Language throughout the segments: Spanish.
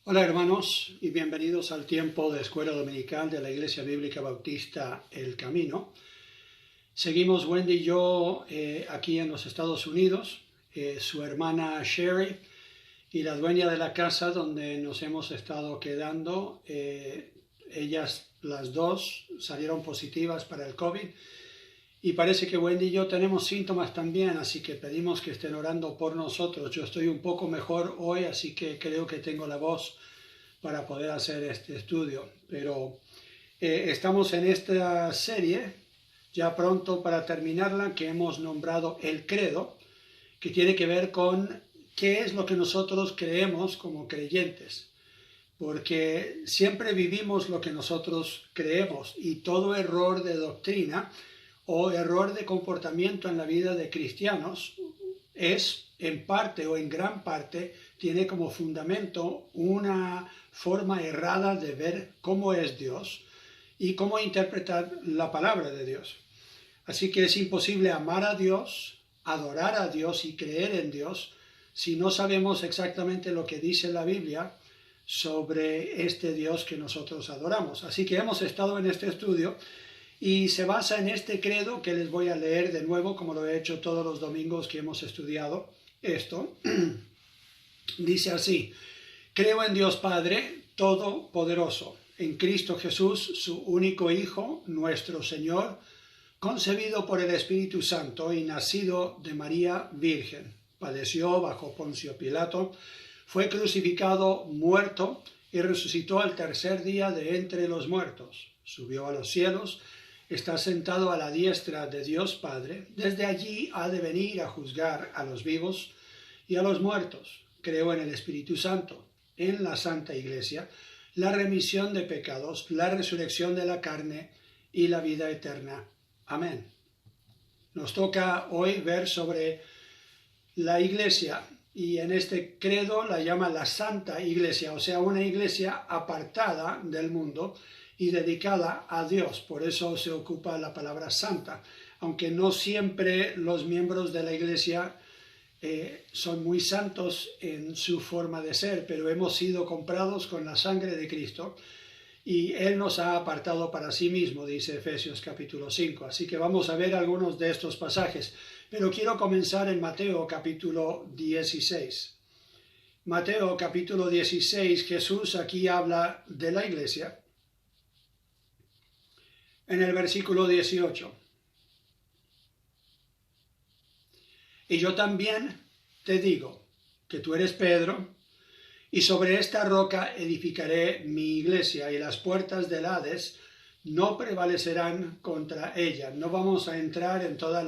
Hola hermanos y bienvenidos al tiempo de Escuela Dominical de la Iglesia Bíblica Bautista El Camino. Seguimos Wendy y yo aquí en los Estados Unidos, su hermana Sherry y la dueña de la casa donde nos hemos estado quedando. Ellas las dos salieron positivas para el COVID y parece que Wendy y yo tenemos síntomas también, así que pedimos que estén orando por nosotros. Yo estoy un poco mejor hoy, así que creo que tengo la voz para poder hacer este estudio. Pero estamos en esta serie, ya pronto para terminarla, que hemos nombrado El Credo, que tiene que ver con qué es lo que nosotros creemos como creyentes. Porque siempre vivimos lo que nosotros creemos y todo error de doctrina o error de comportamiento en la vida de cristianos es en parte o en gran parte tiene como fundamento una forma errada de ver cómo es Dios y cómo interpretar la palabra de Dios. Así que es imposible amar a Dios, adorar a Dios y creer en Dios si no sabemos exactamente lo que dice la Biblia sobre este Dios que nosotros adoramos. Así que hemos estado en este estudio y se basa en este credo que les voy a leer de nuevo, como lo he hecho todos los domingos que hemos estudiado esto. Dice así: creo en Dios Padre Todopoderoso, en Cristo Jesús, su único Hijo, nuestro Señor, concebido por el Espíritu Santo y nacido de María Virgen. Padeció bajo Poncio Pilato, fue crucificado, muerto y resucitó al tercer día de entre los muertos. Subió a los cielos, está sentado a la diestra de Dios Padre. Desde allí ha de venir a juzgar a los vivos y a los muertos. Creo en el Espíritu Santo, en la Santa Iglesia, la remisión de pecados, la resurrección de la carne y la vida eterna. Amén. Nos toca hoy ver sobre la Iglesia, y en este credo la llama la Santa Iglesia, o sea, una iglesia apartada del mundo y dedicada a Dios. Por eso se ocupa la palabra santa, aunque no siempre los miembros de la iglesia son muy santos en su forma de ser, pero hemos sido comprados con la sangre de Cristo y Él nos ha apartado para sí mismo, dice Efesios capítulo 5. Así que vamos a ver algunos de estos pasajes, pero quiero comenzar en Mateo capítulo 16. Mateo capítulo 16, Jesús aquí habla de la iglesia. En el versículo 18. Y yo también te digo que tú eres Pedro, y sobre esta roca edificaré mi iglesia, y las puertas del Hades no prevalecerán contra ella. No vamos a entrar en toda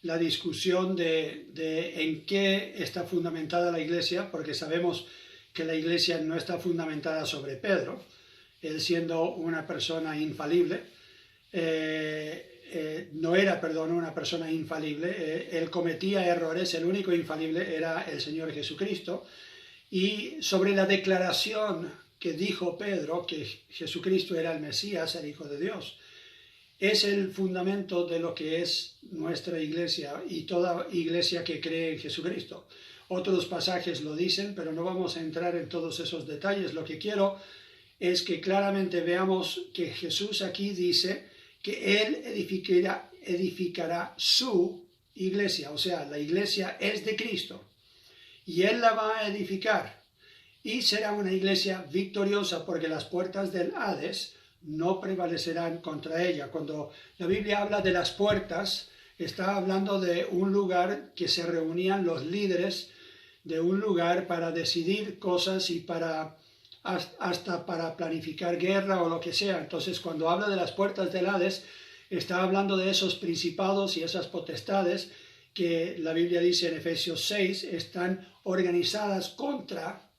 la discusión de en qué está fundamentada la iglesia, porque sabemos que la iglesia no está fundamentada sobre Pedro, él siendo una persona infalible. No era, una persona infalible, él cometía errores, el único infalible era el Señor Jesucristo. Y sobre la declaración que dijo Pedro, que Jesucristo era el Mesías, el Hijo de Dios, es el fundamento de lo que es nuestra iglesia y toda iglesia que cree en Jesucristo. Otros pasajes lo dicen, pero no vamos a entrar en todos esos detalles. Lo que quiero es que claramente veamos que Jesús aquí dice que Él edificará su iglesia, o sea, la iglesia es de Cristo, y Él la va a edificar, y será una iglesia victoriosa, porque las puertas del Hades no prevalecerán contra ella. Cuando la Biblia habla de las puertas, está hablando de un lugar que se reunían los líderes de un lugar para decidir cosas y hasta para planificar guerra o lo que sea. Entonces, cuando habla de las puertas del Hades, está hablando de esos principados y esas potestades que la Biblia dice en Efesios 6, están organizadas contra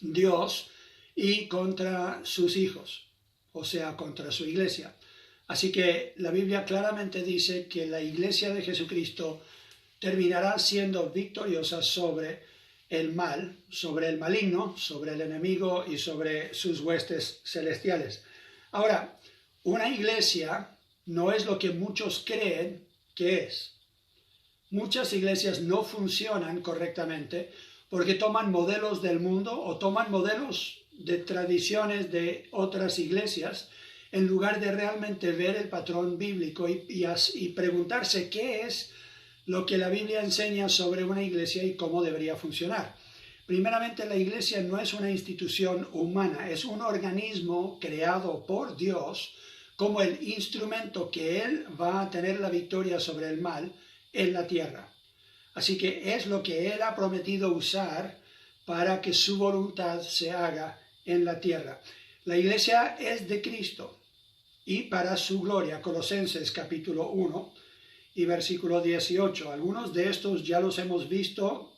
Dios y contra sus hijos, o sea, contra su iglesia. Así que la Biblia claramente dice que la iglesia de Jesucristo terminará siendo victoriosa sobre el mal, sobre el maligno, sobre el enemigo y sobre sus huestes celestiales. Ahora, una iglesia no es lo que muchos creen que es. Muchas iglesias no funcionan correctamente porque toman modelos del mundo o toman modelos de tradiciones de otras iglesias en lugar de realmente ver el patrón bíblico y preguntarse qué es lo que la Biblia enseña sobre una iglesia y cómo debería funcionar. Primeramente, la iglesia no es una institución humana, es un organismo creado por Dios como el instrumento que Él va a tener la victoria sobre el mal en la tierra. Así que es lo que Él ha prometido usar para que su voluntad se haga en la tierra. La iglesia es de Cristo y para su gloria. Colosenses capítulo 1 y versículo 18. Algunos de estos ya los hemos visto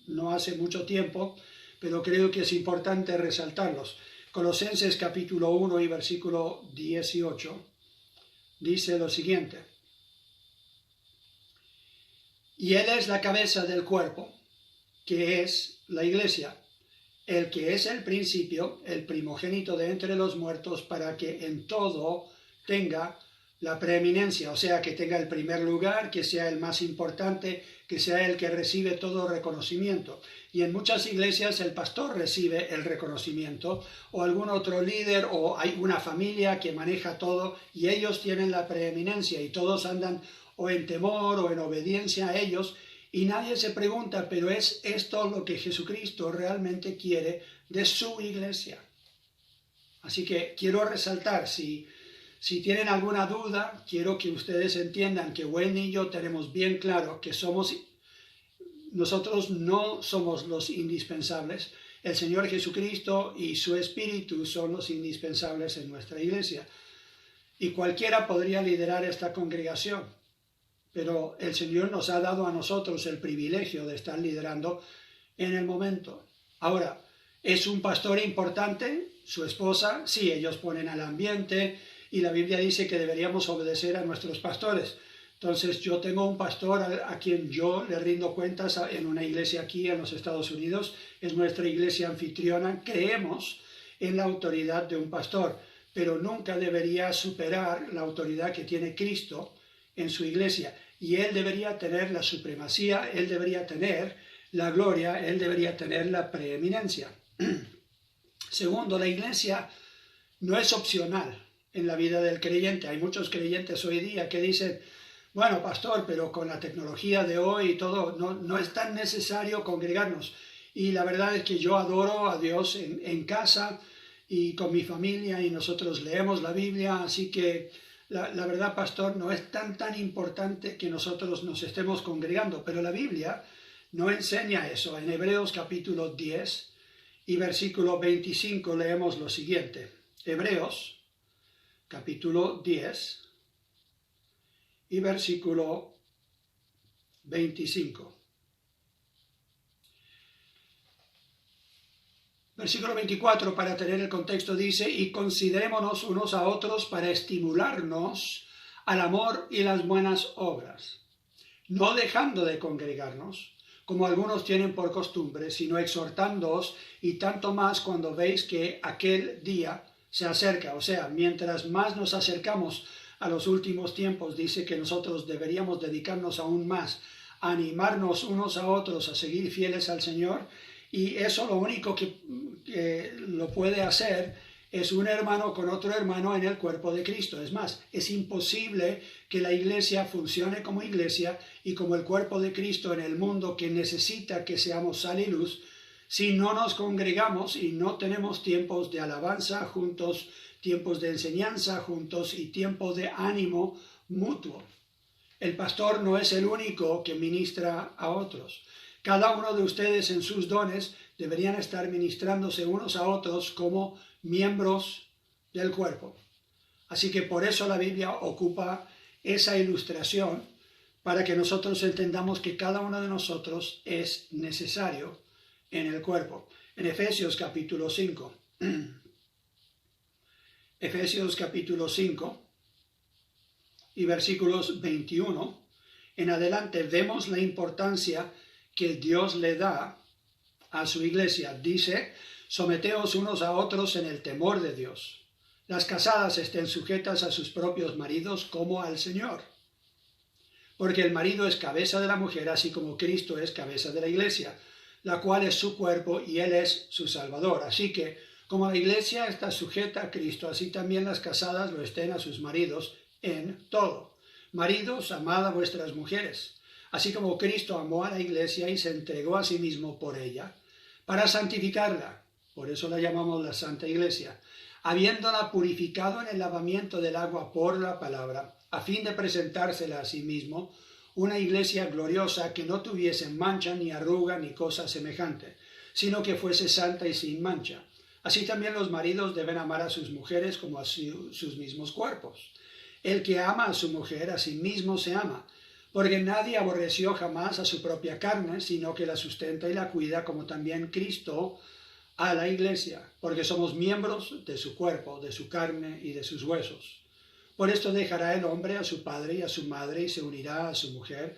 no hace mucho tiempo, pero creo que es importante resaltarlos. Colosenses capítulo 1 y versículo 18 dice lo siguiente: y Él es la cabeza del cuerpo, que es la iglesia, el que es el principio, el primogénito de entre los muertos, para que en todo tenga la preeminencia, o sea, que tenga el primer lugar, que sea el más importante, que sea el que recibe todo reconocimiento. Y en muchas iglesias el pastor recibe el reconocimiento, o algún otro líder, o hay una familia que maneja todo, y ellos tienen la preeminencia, y todos andan o en temor o en obediencia a ellos, y nadie se pregunta, pero ¿es esto lo que Jesucristo realmente quiere de su iglesia? Así que quiero resaltar, si tienen alguna duda, quiero que ustedes entiendan que Wendy y yo tenemos bien claro que nosotros no somos los indispensables. El Señor Jesucristo y su Espíritu son los indispensables en nuestra iglesia. Y cualquiera podría liderar esta congregación, pero el Señor nos ha dado a nosotros el privilegio de estar liderando en el momento. Ahora, ¿es un pastor importante? ¿Su esposa? Sí, ellos ponen al ambiente, y la Biblia dice que deberíamos obedecer a nuestros pastores. Entonces yo tengo un pastor a quien yo le rindo cuentas en una iglesia aquí en los Estados Unidos, es nuestra iglesia anfitriona. Creemos en la autoridad de un pastor, pero nunca debería superar la autoridad que tiene Cristo en su iglesia, y Él debería tener la supremacía, Él debería tener la gloria, Él debería tener la preeminencia. Segundo, la iglesia no es opcional en la vida del creyente. Hay muchos creyentes hoy día que dicen, bueno, pastor, pero con la tecnología de hoy y todo, no es tan necesario congregarnos. Y la verdad es que yo adoro a Dios en casa y con mi familia, y nosotros leemos la Biblia, así que la verdad, pastor, no es tan importante que nosotros nos estemos congregando, pero la Biblia no enseña eso. En Hebreos capítulo 10 y versículo 25 leemos lo siguiente. Hebreos capítulo 10 y versículo 25. Versículo 24, para tener el contexto, dice: y considerémonos unos a otros para estimularnos al amor y las buenas obras, no dejando de congregarnos, como algunos tienen por costumbre, sino exhortándoos, y tanto más cuando veis que aquel día se acerca. O sea, mientras más nos acercamos a los últimos tiempos, dice que nosotros deberíamos dedicarnos aún más a animarnos unos a otros a seguir fieles al Señor, y eso lo único que lo puede hacer es un hermano con otro hermano en el cuerpo de Cristo. Es más, es imposible que la iglesia funcione como iglesia y como el cuerpo de Cristo en el mundo, que necesita que seamos sal y luz, si no nos congregamos y no tenemos tiempos de alabanza juntos, tiempos de enseñanza juntos y tiempo de ánimo mutuo. El pastor no es el único que ministra a otros. Cada uno de ustedes en sus dones deberían estar ministrándose unos a otros como miembros del cuerpo. Así que por eso la Biblia ocupa esa ilustración, para que nosotros entendamos que cada uno de nosotros es necesario en el cuerpo. En Efesios capítulo 5. Efesios capítulo 5 y versículos 21 en adelante vemos la importancia que Dios le da a su iglesia. Dice: someteos unos a otros en el temor de Dios. Las casadas estén sujetas a sus propios maridos como al Señor. Porque el marido es cabeza de la mujer, así como Cristo es cabeza de la iglesia, la cual es su cuerpo y Él es su Salvador. Así que, como la iglesia está sujeta a Cristo, así también las casadas lo estén a sus maridos en todo. Maridos, amad a vuestras mujeres, así como Cristo amó a la iglesia y se entregó a sí mismo por ella, para santificarla, por eso la llamamos la Santa Iglesia, habiéndola purificado en el lavamiento del agua por la palabra, a fin de presentársela a sí mismo, una iglesia gloriosa que no tuviese mancha, ni arruga, ni cosa semejante, sino que fuese santa y sin mancha. Así también los maridos deben amar a sus mujeres como a sus mismos cuerpos. El que ama a su mujer, a sí mismo se ama, porque nadie aborreció jamás a su propia carne, sino que la sustenta y la cuida, como también Cristo a la iglesia, porque somos miembros de su cuerpo, de su carne y de sus huesos. Por esto dejará el hombre a su padre y a su madre y se unirá a su mujer,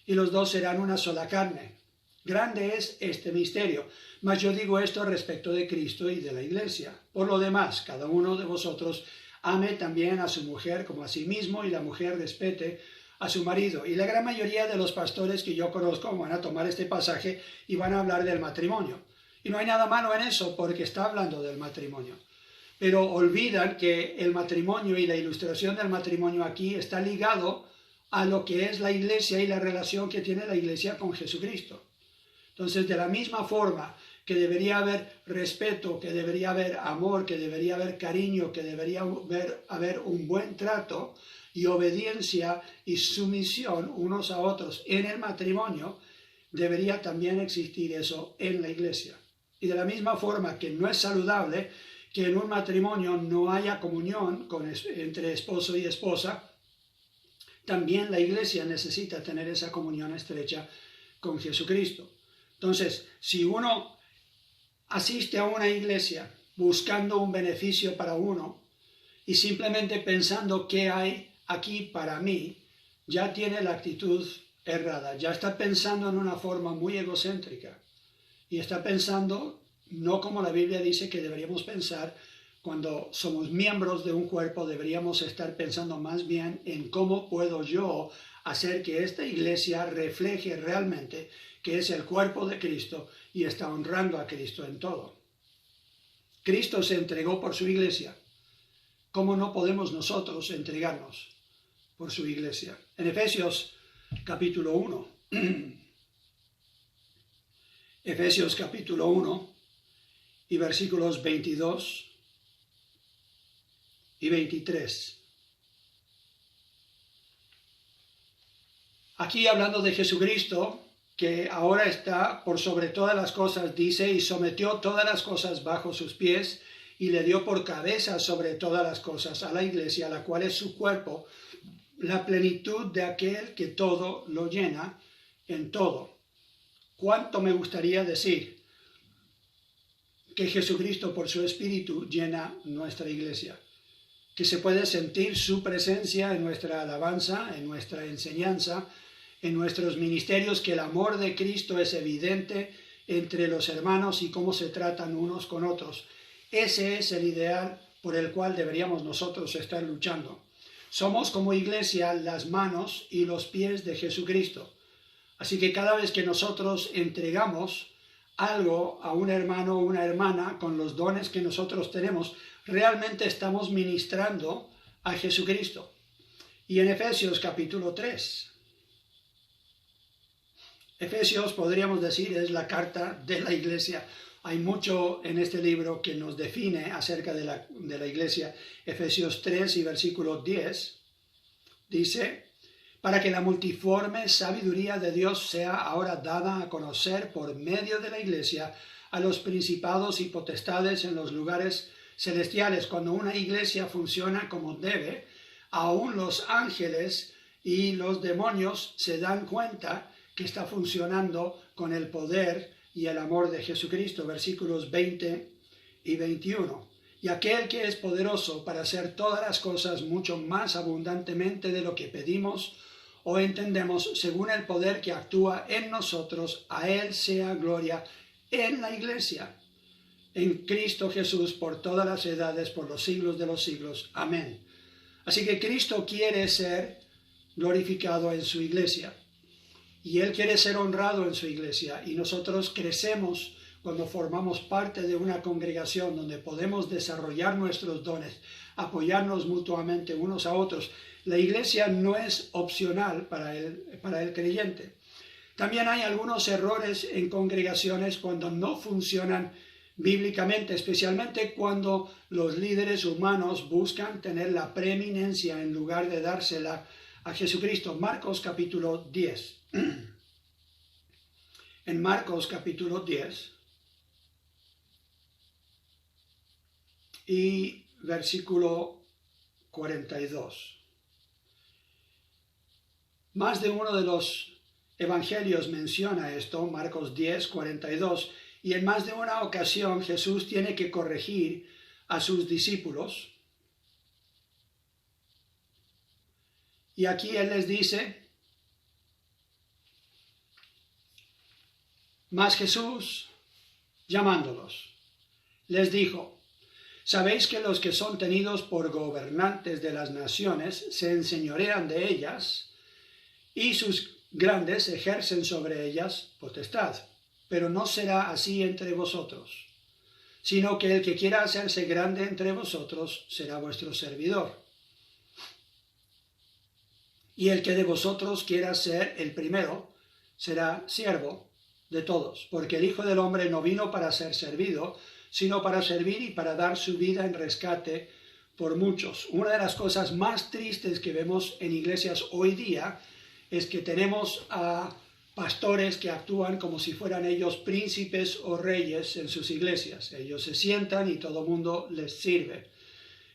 y los dos serán una sola carne. Grande es este misterio, mas yo digo esto respecto de Cristo y de la iglesia. Por lo demás, cada uno de vosotros ame también a su mujer como a sí mismo, y la mujer respete a su marido. Y la gran mayoría de los pastores que yo conozco van a tomar este pasaje y van a hablar del matrimonio. Y no hay nada malo en eso, porque está hablando del matrimonio. Pero olvidan que el matrimonio y la ilustración del matrimonio aquí está ligado a lo que es la iglesia y la relación que tiene la iglesia con Jesucristo. Entonces, de la misma forma que debería haber respeto, que debería haber amor, que debería haber cariño, que debería haber un buen trato y obediencia y sumisión unos a otros en el matrimonio, debería también existir eso en la iglesia. Y de la misma forma que no es saludable que en un matrimonio no haya comunión entre esposo y esposa, también la iglesia necesita tener esa comunión estrecha con Jesucristo. Entonces, si uno asiste a una iglesia buscando un beneficio para uno y simplemente pensando qué hay aquí para mí, ya tiene la actitud errada, ya está pensando en una forma muy egocéntrica y está pensando no como la Biblia dice que deberíamos pensar. Cuando somos miembros de un cuerpo, deberíamos estar pensando más bien en cómo puedo yo hacer que esta iglesia refleje realmente que es el cuerpo de Cristo y está honrando a Cristo en todo. Cristo se entregó por su iglesia. ¿Cómo no podemos nosotros entregarnos por su iglesia? En Efesios capítulo 1, Efesios capítulo 1 y versículos 22 y 23. Aquí hablando de Jesucristo, que ahora está por sobre todas las cosas, dice, y sometió todas las cosas bajo sus pies, y le dio por cabeza sobre todas las cosas a la iglesia, la cual es su cuerpo, la plenitud de aquel que todo lo llena en todo. ¿Cuánto me gustaría decir que Jesucristo por su Espíritu llena nuestra iglesia? Que se puede sentir su presencia en nuestra alabanza, en nuestra enseñanza, en nuestros ministerios, que el amor de Cristo es evidente entre los hermanos y cómo se tratan unos con otros. Ese es el ideal por el cual deberíamos nosotros estar luchando. Somos como iglesia las manos y los pies de Jesucristo. Así que cada vez que nosotros entregamos algo a un hermano o una hermana con los dones que nosotros tenemos, realmente estamos ministrando a Jesucristo. Y en Efesios capítulo 3, Efesios, podríamos decir, es la carta de la iglesia. Hay mucho en este libro que nos define acerca de la iglesia. Efesios 3 y versículo 10 dice: para que la multiforme sabiduría de Dios sea ahora dada a conocer por medio de la iglesia a los principados y potestades en los lugares celestiales. Cuando una iglesia funciona como debe, aún los ángeles y los demonios se dan cuenta que está funcionando con el poder y el amor de Jesucristo. Versículos 20 y 21. Y aquel que es poderoso para hacer todas las cosas mucho más abundantemente de lo que pedimos o entendemos, según el poder que actúa en nosotros, a Él sea gloria en la iglesia, en Cristo Jesús, por todas las edades, por los siglos de los siglos. Amén. Así que Cristo quiere ser glorificado en su iglesia. y Él quiere ser honrado en su iglesia, y nosotros crecemos cuando formamos parte de una congregación donde podemos desarrollar nuestros dones, apoyarnos mutuamente unos a otros. La iglesia no es opcional para el creyente. También hay algunos errores en congregaciones cuando no funcionan bíblicamente, especialmente cuando los líderes humanos buscan tener la preeminencia en lugar de dársela a Jesucristo. Marcos capítulo 10. En Marcos capítulo 10 y versículo 42. Más de uno de los evangelios menciona esto, Marcos 10, 42, y en más de una ocasión Jesús tiene que corregir a sus discípulos. Y aquí Él les dice, mas Jesús, llamándolos, les dijo, ¿sabéis que los que son tenidos por gobernantes de las naciones se enseñorean de ellas, y sus grandes ejercen sobre ellas potestad? Pero no será así entre vosotros, sino que el que quiera hacerse grande entre vosotros será vuestro servidor. Y el que de vosotros quiera ser el primero será siervo de todos, porque el Hijo del Hombre no vino para ser servido, sino para servir y para dar su vida en rescate por muchos. Una de las cosas más tristes que vemos en iglesias hoy día es que tenemos a pastores que actúan como si fueran ellos príncipes o reyes en sus iglesias. Ellos se sientan y todo el mundo les sirve.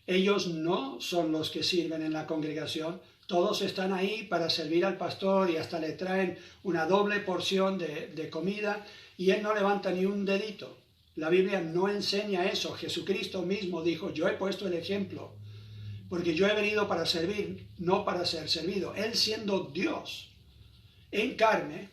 Ellos no son los que sirven en la congregación. Todos están ahí para servir al pastor y hasta le traen una doble porción de comida y él no levanta ni un dedito. La Biblia no enseña eso. Jesucristo mismo dijo, yo he puesto el ejemplo, porque yo he venido para servir, no para ser servido. Él siendo Dios en carne,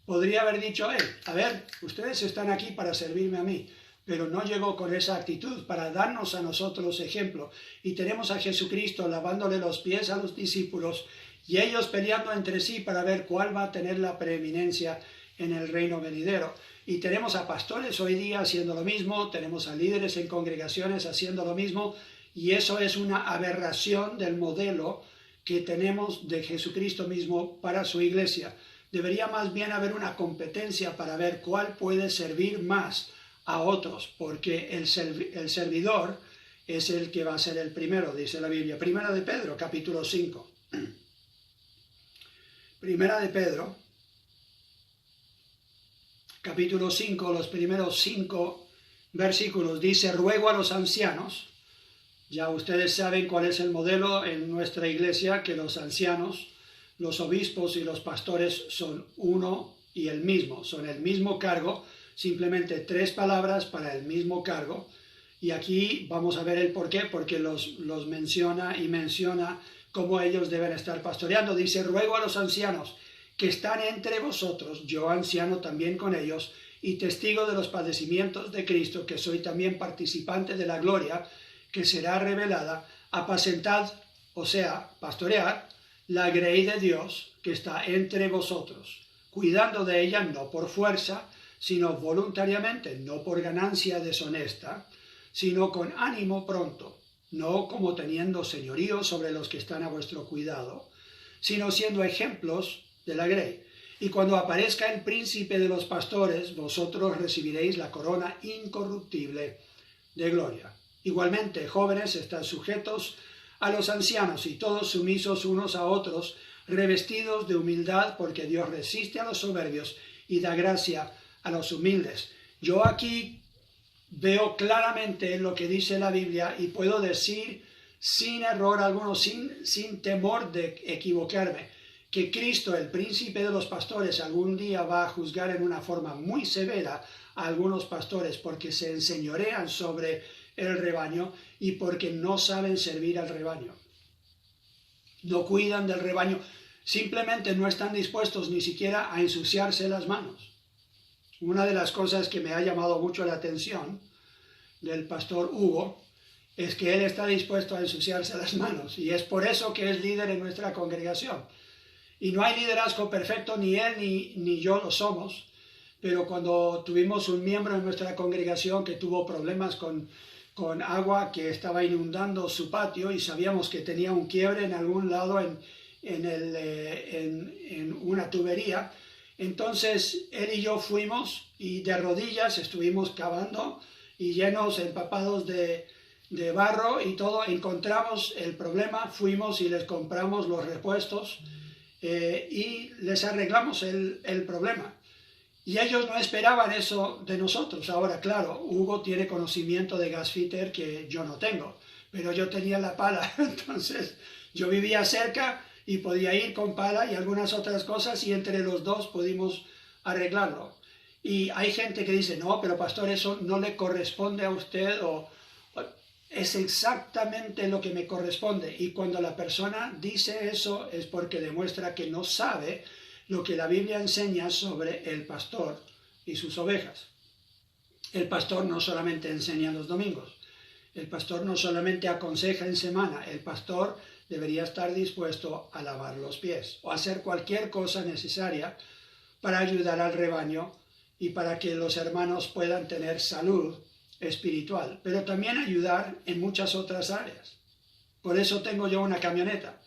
podría haber dicho a él, a ver, ustedes están aquí para servirme a mí, pero no llegó con esa actitud para darnos a nosotros ejemplo. Y tenemos a Jesucristo lavándole los pies a los discípulos y ellos peleando entre sí para ver cuál va a tener la preeminencia en el reino venidero. Y tenemos a pastores hoy día haciendo lo mismo, tenemos a líderes en congregaciones haciendo lo mismo, y eso es una aberración del modelo que tenemos de Jesucristo mismo para su iglesia. Debería más bien haber una competencia para ver cuál puede servir más a otros, porque el servidor es el que va a ser el primero, dice la Biblia. Primera de Pedro, capítulo 5. Primera de Pedro, capítulo 5, los primeros 5 versículos, dice, ruego a los ancianos. Ya ustedes saben cuál es el modelo en nuestra iglesia, que los ancianos, los obispos y los pastores son uno y el mismo, son el mismo cargo, simplemente 3 palabras para el mismo cargo. Y aquí vamos a ver el por qué, porque los menciona y menciona cómo ellos deben estar pastoreando. Dice, ruego a los ancianos que están entre vosotros, yo anciano también con ellos, y testigo de los padecimientos de Cristo, que soy también participante de la gloria que será revelada, apacentad, o sea, pastorear, la grey de Dios que está entre vosotros, cuidando de ella no por fuerza, sino voluntariamente, no por ganancia deshonesta, sino con ánimo pronto, no como teniendo señorío sobre los que están a vuestro cuidado, sino siendo ejemplos de la grey. Y cuando aparezca el príncipe de los pastores, vosotros recibiréis la corona incorruptible de gloria. Igualmente, jóvenes, están sujetos a los ancianos y todos sumisos unos a otros, revestidos de humildad, porque Dios resiste a los soberbios y da gracia a los humildes. Yo aquí veo claramente lo que dice la Biblia y puedo decir sin error alguno, sin temor de equivocarme, que Cristo, el príncipe de los pastores, algún día va a juzgar en una forma muy severa a algunos pastores porque se enseñorean sobre el rebaño y porque no saben servir al rebaño. No cuidan del rebaño, simplemente no están dispuestos ni siquiera a ensuciarse las manos. Una de las cosas que me ha llamado mucho la atención del pastor Hugo es que él está dispuesto a ensuciarse las manos y es por eso que es líder en nuestra congregación. Y no hay liderazgo perfecto, ni él ni yo lo somos. Pero cuando tuvimos un miembro en nuestra congregación que tuvo problemas con agua que estaba inundando su patio y sabíamos que tenía un quiebre en algún lado en una tubería, entonces él y yo fuimos y de rodillas estuvimos cavando y llenos, empapados de barro y todo, encontramos el problema, fuimos y les compramos los repuestos y les arreglamos el problema. Y ellos no esperaban eso de nosotros. Ahora, claro, Hugo tiene conocimiento de gasfitter que yo no tengo, pero yo tenía la pala, entonces yo vivía cerca y podía ir con pala y algunas otras cosas y entre los dos pudimos arreglarlo. Y hay gente que dice, no, pero pastor, eso no le corresponde a usted o es exactamente lo que me corresponde. Y cuando la persona dice eso es porque demuestra que no sabe lo que la Biblia enseña sobre el pastor y sus ovejas. El pastor no solamente enseña los domingos, el pastor no solamente aconseja en semana, el pastor debería estar dispuesto a lavar los pies o hacer cualquier cosa necesaria para ayudar al rebaño y para que los hermanos puedan tener salud espiritual, pero también ayudar en muchas otras áreas. Por eso tengo yo una camioneta,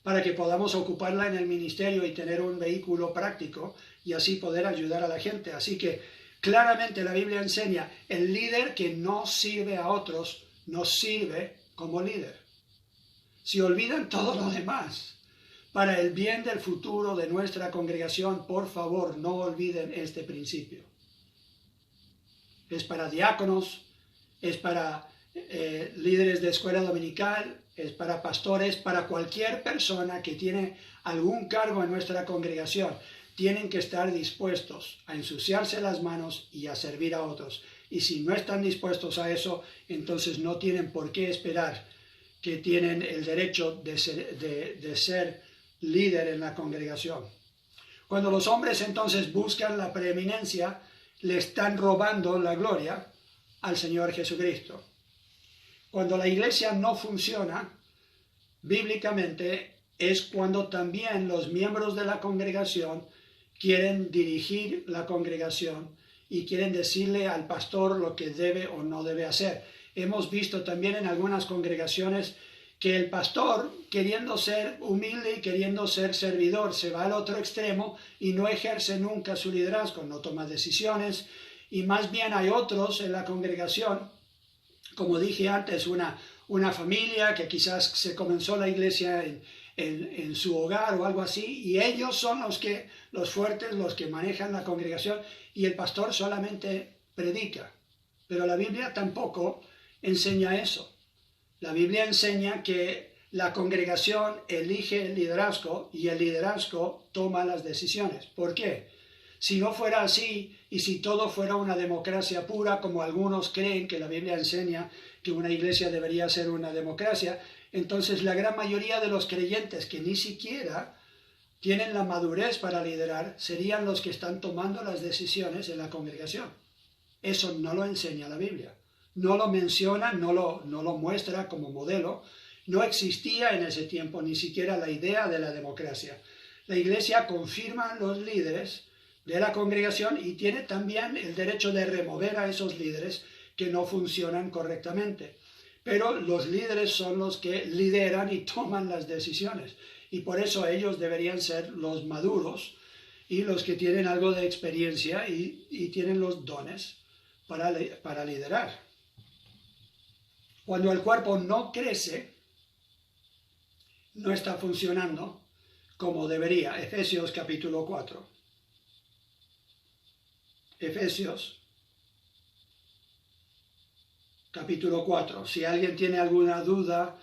para que podamos ocuparla en el ministerio y tener un vehículo práctico y así poder ayudar a la gente. Así que claramente la Biblia enseña, el líder que no sirve a otros, no sirve como líder. Si olvidan todo lo demás, para el bien del futuro de nuestra congregación, por favor, no olviden este principio. Es para diáconos, es para líderes de escuela dominical, es para pastores, para cualquier persona que tiene algún cargo en nuestra congregación. Tienen que estar dispuestos a ensuciarse las manos y a servir a otros. Y si no están dispuestos a eso, entonces no tienen por qué esperar que tienen el derecho de ser líder en la congregación. Cuando los hombres entonces buscan la preeminencia, le están robando la gloria al Señor Jesucristo. Cuando la iglesia no funciona, bíblicamente, es cuando también los miembros de la congregación quieren dirigir la congregación y quieren decirle al pastor lo que debe o no debe hacer. Hemos visto también en algunas congregaciones que el pastor, queriendo ser humilde y queriendo ser servidor, se va al otro extremo y no ejerce nunca su liderazgo, no toma decisiones, y más bien hay otros en la congregación, como dije antes, una familia que quizás se comenzó la iglesia en su hogar o algo así, y ellos son los fuertes, los que manejan la congregación, y el pastor solamente predica. Pero la Biblia tampoco enseña eso. La Biblia enseña que la congregación elige el liderazgo y el liderazgo toma las decisiones. ¿Por qué? Si no fuera así y si todo fuera una democracia pura, como algunos creen que la Biblia enseña que una iglesia debería ser una democracia, entonces la gran mayoría de los creyentes que ni siquiera tienen la madurez para liderar serían los que están tomando las decisiones en la congregación. Eso no lo enseña la Biblia. No lo menciona, no lo muestra como modelo. No existía en ese tiempo ni siquiera la idea de la democracia. La iglesia confirma a los líderes de la congregación y tiene también el derecho de remover a esos líderes que no funcionan correctamente. Pero los líderes son los que lideran y toman las decisiones. Y por eso ellos deberían ser los maduros y los que tienen algo de experiencia y tienen los dones para liderar. Cuando el cuerpo no crece, no está funcionando como debería. Efesios capítulo 4. Efesios capítulo 4. Si alguien tiene alguna duda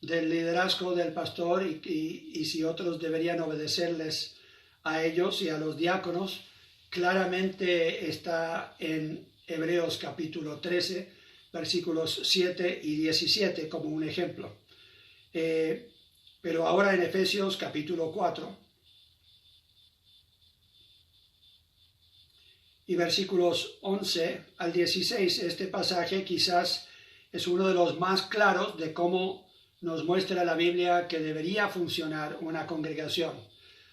del liderazgo del pastor y si otros deberían obedecerles a ellos y a los diáconos, claramente está en Hebreos capítulo 13, versículos 7 y 17 como un ejemplo. Pero ahora en Efesios capítulo 4 y versículos 11 al 16, este pasaje quizás es uno de los más claros de cómo nos muestra la Biblia que debería funcionar una congregación.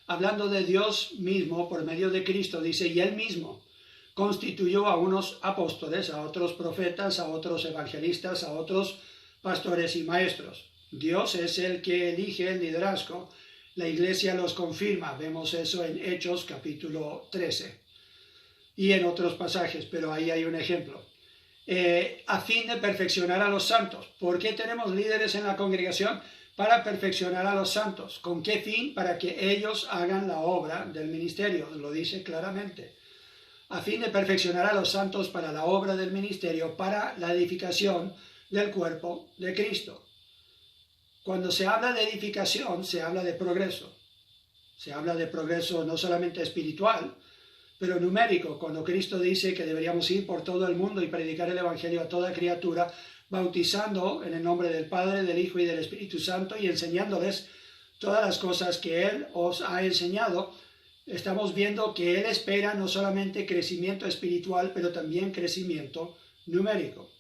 hablando de Dios mismo por medio de Cristo, dice, y Él mismo constituyó a unos apóstoles, a otros profetas, a otros evangelistas, a otros pastores y maestros. Dios es el que elige el liderazgo. La iglesia los confirma. Vemos eso en Hechos capítulo 13 y en otros pasajes, pero ahí hay un ejemplo. A fin de perfeccionar a los santos. ¿Por qué tenemos líderes en la congregación? Para perfeccionar a los santos. ¿Con qué fin? Para que ellos hagan la obra del ministerio. Lo dice claramente. A fin de perfeccionar a los santos para la obra del ministerio, para la edificación del cuerpo de Cristo. Cuando se habla de edificación, se habla de progreso. Se habla de progreso no solamente espiritual, pero numérico. Cuando Cristo dice que deberíamos ir por todo el mundo y predicar el Evangelio a toda criatura, bautizando en el nombre del Padre, del Hijo y del Espíritu Santo y enseñándoles todas las cosas que Él os ha enseñado, estamos viendo que Él espera no solamente crecimiento espiritual, pero también crecimiento numérico.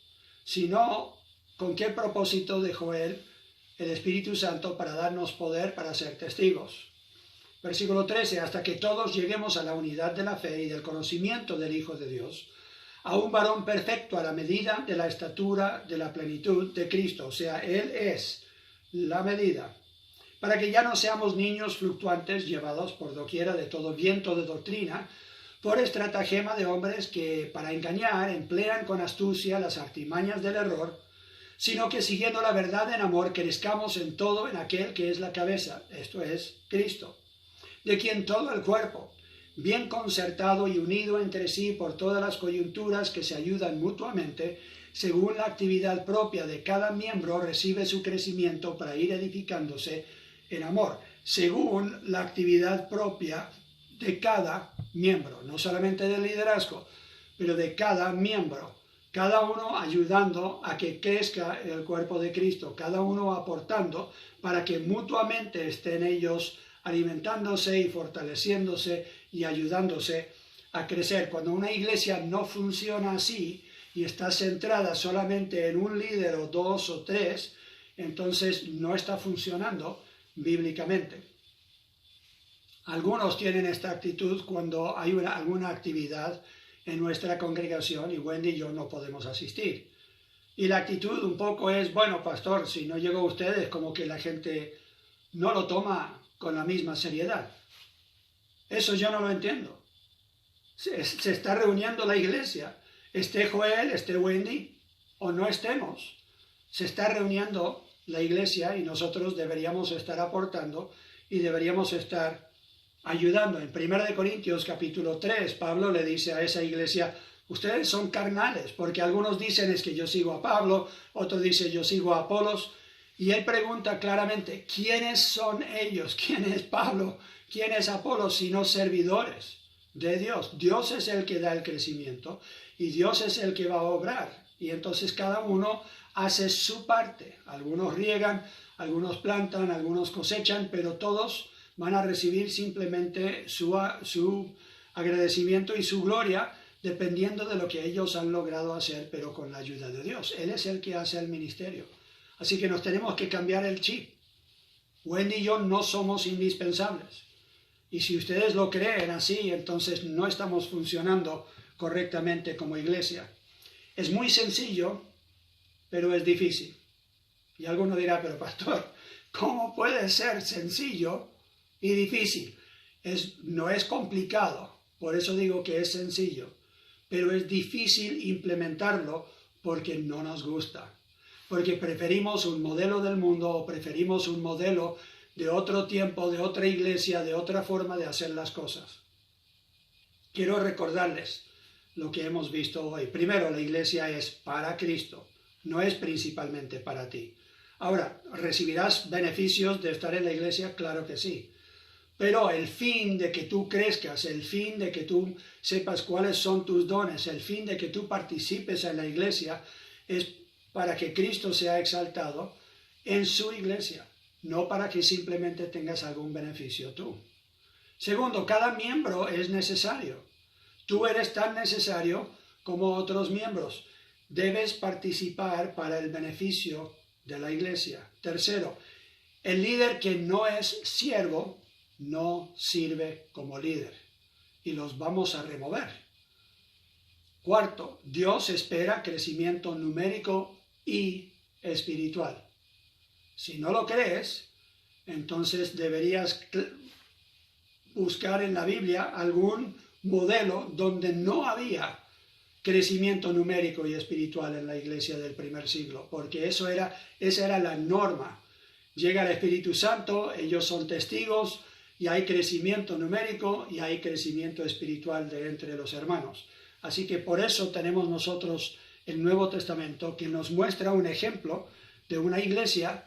Si no, ¿con qué propósito dejó Él el Espíritu Santo para darnos poder para ser testigos? Versículo 13, hasta que todos lleguemos a la unidad de la fe y del conocimiento del Hijo de Dios, a un varón perfecto a la medida de la estatura de la plenitud de Cristo. O sea, Él es la medida. Para que ya no seamos niños fluctuantes llevados por doquiera de todo viento de doctrina, por estratagema de hombres que para engañar emplean con astucia las artimañas del error, sino que siguiendo la verdad en amor crezcamos en todo en aquel que es la cabeza, esto es Cristo, de quien todo el cuerpo, bien concertado y unido entre sí por todas las coyunturas que se ayudan mutuamente, según la actividad propia de cada miembro, recibe su crecimiento para ir edificándose en amor, según la actividad propia de cada miembro, no solamente del liderazgo, pero de cada miembro, cada uno ayudando a que crezca el cuerpo de Cristo, cada uno aportando para que mutuamente estén ellos alimentándose y fortaleciéndose y ayudándose a crecer. Cuando una iglesia no funciona así y está centrada solamente en un líder o dos o tres, entonces no está funcionando bíblicamente. Algunos tienen esta actitud cuando hay alguna actividad en nuestra congregación y Wendy y yo no podemos asistir. Y la actitud un poco es, bueno, pastor, si no llegó usted, es como que la gente no lo toma con la misma seriedad. Eso yo no lo entiendo. Se está reuniendo la iglesia, esté Joel, esté Wendy o no estemos. Se está reuniendo la iglesia y nosotros deberíamos estar aportando y deberíamos estar ayudando. En 1 Corintios capítulo 3, Pablo le dice a esa iglesia, ustedes son carnales, porque algunos dicen es que yo sigo a Pablo, otros dicen yo sigo a Apolos, y él pregunta claramente, ¿quiénes son ellos? ¿Quién es Pablo? ¿Quién es Apolos? Sino servidores de Dios. Dios es el que da el crecimiento y Dios es el que va a obrar. Y entonces cada uno hace su parte. Algunos riegan, algunos plantan, algunos cosechan, pero todos van a recibir simplemente su agradecimiento y su gloria dependiendo de lo que ellos han logrado hacer, pero con la ayuda de Dios. Él es el que hace el ministerio. Así que nos tenemos que cambiar el chip. Wendy y yo no somos indispensables. Y si ustedes lo creen así, entonces no estamos funcionando correctamente como iglesia. Es muy sencillo, pero es difícil. Y alguno dirá, pero pastor, ¿cómo puede ser sencillo y difícil? No es complicado, por eso digo que es sencillo, pero es difícil implementarlo porque no nos gusta. Porque preferimos un modelo del mundo o preferimos un modelo de otro tiempo, de otra iglesia, de otra forma de hacer las cosas. Quiero recordarles lo que hemos visto hoy. Primero, la iglesia es para Cristo, no es principalmente para ti. Ahora, ¿recibirás beneficios de estar en la iglesia? Claro que sí. Pero el fin de que tú crezcas, el fin de que tú sepas cuáles son tus dones, el fin de que tú participes en la iglesia es para que Cristo sea exaltado en su iglesia, no para que simplemente tengas algún beneficio tú. Segundo, cada miembro es necesario. Tú eres tan necesario como otros miembros. Debes participar para el beneficio de la iglesia. Tercero, el líder que no es siervo no sirve como líder y los vamos a remover. Cuarto, Dios espera crecimiento numérico y espiritual. Si no lo crees, entonces deberías buscar en la Biblia algún modelo donde no había crecimiento numérico y espiritual en la iglesia del primer siglo, porque esa era la norma. Llega el Espíritu Santo, ellos son testigos, y hay crecimiento numérico y hay crecimiento espiritual de entre los hermanos. Así que por eso tenemos nosotros el Nuevo Testamento, que nos muestra un ejemplo de una iglesia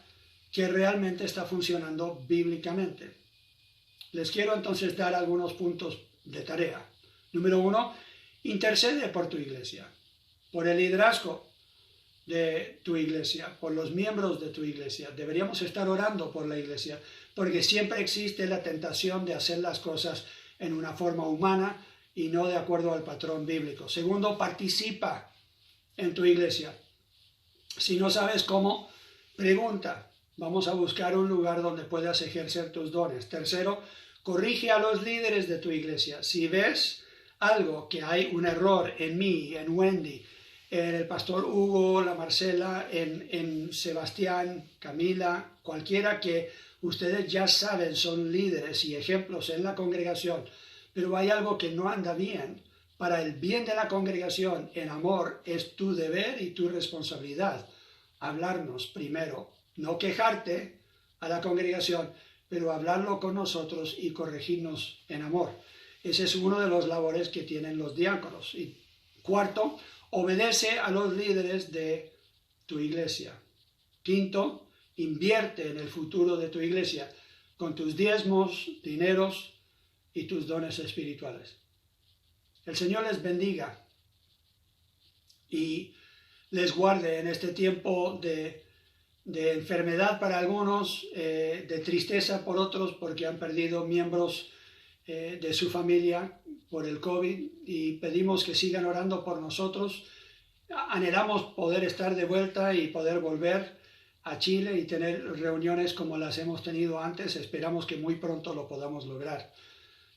que realmente está funcionando bíblicamente. Les quiero entonces dar algunos puntos de tarea. Número 1, intercede por tu iglesia, por el liderazgo de tu iglesia, por los miembros de tu iglesia. Deberíamos estar orando por la iglesia, porque siempre existe la tentación de hacer las cosas en una forma humana y no de acuerdo al patrón bíblico. Segundo, participa en tu iglesia. Si no sabes cómo, pregunta. Vamos a buscar un lugar donde puedas ejercer tus dones. Tercero, corrige a los líderes de tu iglesia. Si ves algo, que hay un error en mí, en Wendy, en el pastor Hugo, la Marcela, en Sebastián, Camila, cualquiera que ustedes ya saben son líderes y ejemplos en la congregación, pero hay algo que no anda bien, para el bien de la congregación, en amor, es tu deber y tu responsabilidad hablarnos primero, no quejarte a la congregación, pero hablarlo con nosotros y corregirnos en amor. Ese es uno de los labores que tienen los diáconos. Y cuarto, obedece a los líderes de tu iglesia. Quinto, invierte en el futuro de tu iglesia con tus diezmos, dineros y tus dones espirituales. El Señor les bendiga y les guarde en este tiempo de enfermedad para algunos, de tristeza por otros porque han perdido miembros de su familia por el COVID, y pedimos que sigan orando por nosotros. Anhelamos poder estar de vuelta y poder volver a Chile y tener reuniones como las hemos tenido antes. Esperamos que muy pronto lo podamos lograr.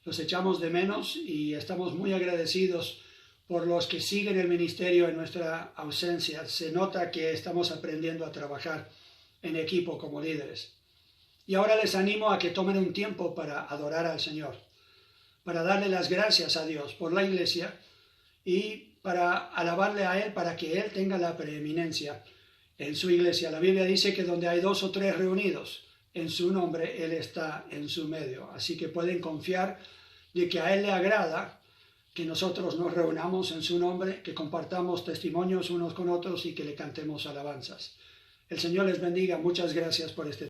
Los echamos de menos y estamos muy agradecidos por los que siguen el ministerio en nuestra ausencia. Se nota que estamos aprendiendo a trabajar en equipo como líderes. Y ahora les animo a que tomen un tiempo para adorar al Señor, para darle las gracias a Dios por la iglesia y para alabarle a Él, para que Él tenga la preeminencia en su iglesia. La Biblia dice que donde hay 2 o 3 reunidos en su nombre, Él está en su medio. Así que pueden confiar de que a Él le agrada que nosotros nos reunamos en su nombre, que compartamos testimonios unos con otros y que le cantemos alabanzas. El Señor les bendiga. Muchas gracias por este tiempo.